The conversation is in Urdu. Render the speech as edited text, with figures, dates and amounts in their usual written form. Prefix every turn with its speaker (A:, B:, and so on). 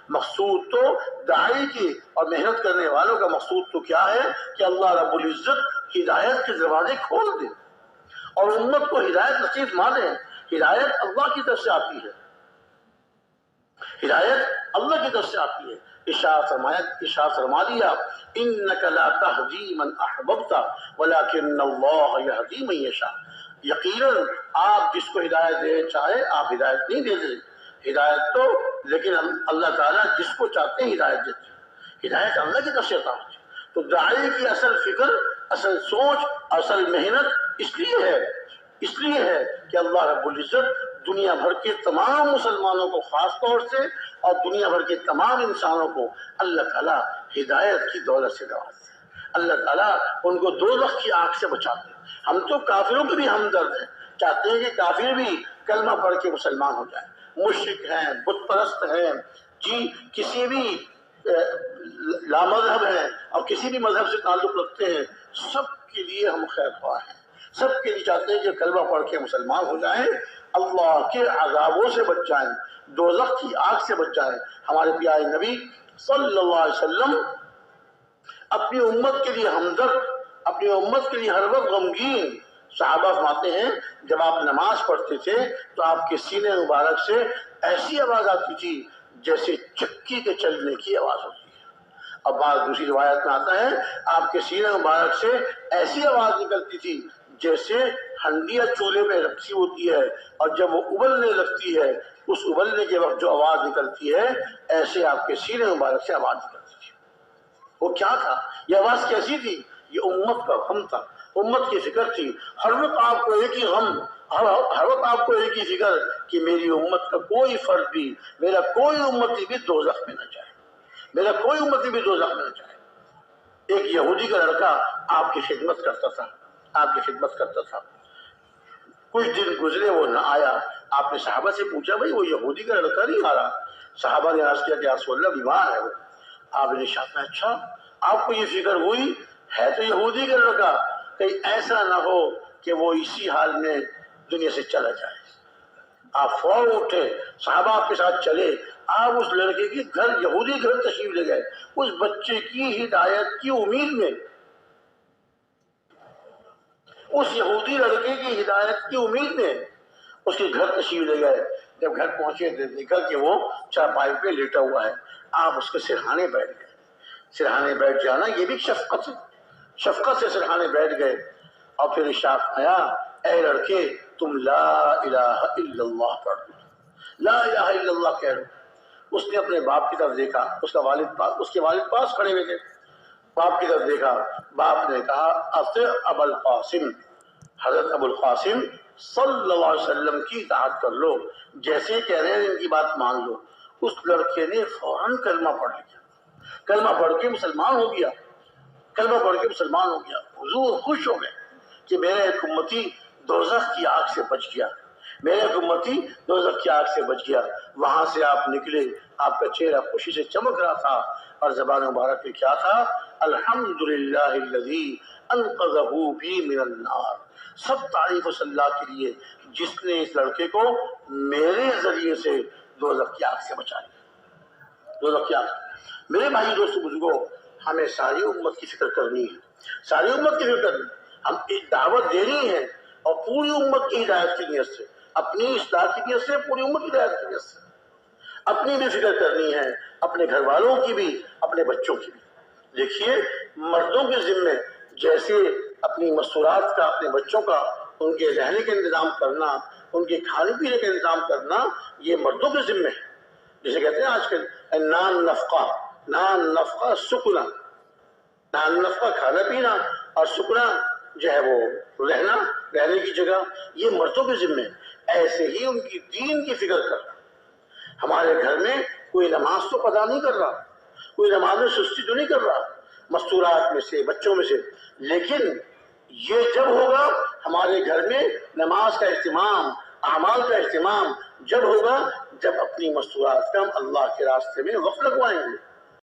A: مقصود تو داعی کی اور محنت کرنے والوں کا مقصود تو کیا ہے کہ اللہ رب العزت ہدایت کے دروازے کھول دے اور امت کو ہدایت نصیب فرما دے۔ ہدایت اللہ کی طرف سے آتی ہے، ہدایت اللہ کی طرف سے آتی ہے۔ ارشاد فرما دیا انک لا تہدی من احببت ولکن اللہ یہدی من یشاء، یقیناً آپ جس کو ہدایت دے چاہے آپ ہدایت نہیں دیتے، ہدایت تو لیکن اللہ تعالیٰ جس کو چاہتے ہیں ہدایت دیتے ہیں، ہدایت اللہ کی طرف سے عطا ہوتی ہے۔ تو داعی کی اصل فکر، اصل سوچ، اصل محنت اس لیے ہے کہ اللہ رب العزت دنیا بھر کے تمام مسلمانوں کو خاص طور سے اور دنیا بھر کے تمام انسانوں کو اللہ تعالیٰ ہدایت کی دولت سے نوازتے ہیں۔ اللہ تعالیٰ ان کو دوزخ کی آگ سے بچاتے ہیں۔ ہم تو کافروں کے بھی ہمدرد ہیں، چاہتے ہیں کہ کافر بھی کلمہ پڑھ کے مسلمان ہو جائیں، مشرک ہیں، بت پرست ہیں، جی کسی بھی لامذہب ہیں اور کسی بھی مذہب سے تعلق رکھتے ہیں، سب کے لیے ہم خیر خواہ ہیں، سب کے لیے چاہتے ہیں کہ کلمہ پڑھ کے مسلمان ہو جائیں، اللہ کے عذابوں سے بچ جائیں، دوزخ کی آگ سے بچ جائیں۔ ہمارے پیارے نبی صلی اللہ علیہ وسلم اپنی امت کے لیے ہمدرد، اپنی امت کے لیے ہر وقت غمگین۔ صحابہ فرماتے ہیں جب آپ نماز پڑھتے تھے تو آپ کے سینے مبارک سے ایسی آواز آتی تھی جیسے چکی کے چلنے کی آواز ہوتی ہے، اور بعض دوسری روایت میں آتا ہے آپ کے سینے مبارک سے ایسی آواز نکلتی تھی جیسے ہنڈیا چولہے پہ رکھی ہوتی ہے اور جب وہ ابلنے لگتی ہے اس ابلنے کے وقت جو آواز نکلتی ہے ایسے آپ کے سینے مبارک سے آواز نکلتی تھی۔ وہ کیا تھا؟ یہ آواز کیسی تھی؟ یہ امت کا غم تھا، امت کی فکر تھی۔ ہر وقت آپ کو ایک ہی غم، ہر وقت آپ کو ایک ہی فکر کہ میری امت کا کوئی فرد بھی، میرا کوئی امتی بھی دوزخ میں نہ جائے، میرا کوئی امتی بھی دوزخ میں نہ جائے۔ ایک یہودی کا لڑکا آپ کی خدمت کرتا تھا، آپ کی خدمت کرتا تھا، کچھ دن گزرے وہ نہ آیا۔ آپ نے صحابہ سے پوچھا بھائی وہ یہودی کا لڑکا نہیں آ رہا؟ صحابہ نے عرض کیا کہ یا رسول اللہ بیمار ہے وہ۔ آپ نے ارشاد کیا اچھا آپ کو یہ فکر ہوئی ہے تو یہودی کا لڑکا، کہیں ایسا نہ ہو کہ وہ اسی حال میں دنیا سے چلا جائے۔ آپ فوراً اٹھے، صحابہ آپ کے ساتھ چلے، آپ اس لڑکے کے گھر، یہودی گھر تشریف لے گئے، اس بچے کی ہدایت کی امید میں، اس یہودی لڑکے کی ہدایت کی امید میں اس کے گھر تشریف لے گئے۔ جب گھر پہنچے دیکھا کہ وہ چارپائی پہ لیٹا ہوا ہے، آپ اس کے سرہانے بیٹھ گئے۔ سرہانے بیٹھ جانا یہ بھی شفقت سے سرہانے بیٹھ گئے، اور پھر ارشاد آیا اے لڑکے تم لا الہ الا اللہ پڑھ دو، لا الہ الا اللہ کہہ دو۔ اس نے اپنے باپ کی طرف دیکھا، اس کے والد پاس کھڑے ہوئے تھے، باپ کی طرف دیکھا، باپ نے کہا اطع ابا القاسم، حضرت ابو القاسم صلی اللہ علیہ وسلم کی اطاعت کر لو، جیسے کہہ رہے ہیں ان کی بات مان لو۔ اس لڑکے نے فوراً کلمہ پڑھ لیا، کلمہ پڑھ کے مسلمان ہو گیا، کلمہ پڑھ کے مسلمان ہو گیا۔ حضور خوش ہو گئے کہ میرا ایک امتی دوزخ کی آگ سے بچ گیا، میرا ایک امتی دوزخ کی آگ سے بچ گیا۔ وہاں سے آپ نکلے، آپ کا چہرہ خوشی سے چمک رہا تھا، اور زبان مبارک میں کیا تھا؟ الحمدللہ الذی انقذہ بی من النار، سب تعریف اس اللہ کے لیے جس نے اس لڑکے کو میرے ذریعے سے دوزخ کی آگ سے بچا لیا، دوزخ کی آگ۔ میرے بھائی دوستو بزرگوں، ہمیں ساری امت کی فکر کرنی ہے، ساری امت کی فکر کرنی ہے۔ ہم ایک دعوت دینی ہے اور پوری امت کی ہدایت کی نیت سے، اپنی اصلاح کی نیت سے، پوری امت کی ہدایت کی نیت سے اپنی بھی فکر کرنی ہے، اپنے گھر والوں کی بھی، اپنے بچوں کی بھی۔ دیکھیے مردوں کے ذمے جیسے اپنی مستورات کا، اپنے بچوں کا، ان کے رہنے کا انتظام کرنا، ان کے کھانے پینے کا انتظام کرنا، یہ مردوں کے ذمے ہے۔ جسے کہتے ہیں آج کل نان نفقہ سکنا، نان نفقہ کھانا پینا، اور سکنا جو ہے وہ رہنے کی جگہ، یہ مردوں کے ذمے ہے۔ ایسے ہی ان کی دین کی فکر کرنا۔ ہمارے گھر میں کوئی نماز تو قضا نہیں کر رہا، کوئی نماز میں سستی تو نہیں کر رہا، مستورات میں سے، بچوں میں سے، لیکن یہ جب ہوگا ہمارے گھر میں نماز کا اہتمام، اعمال کا اہتمام جب ہوگا جب اپنی مستورات کا ہم اللہ کے راستے میں وقف لگوائیں گے،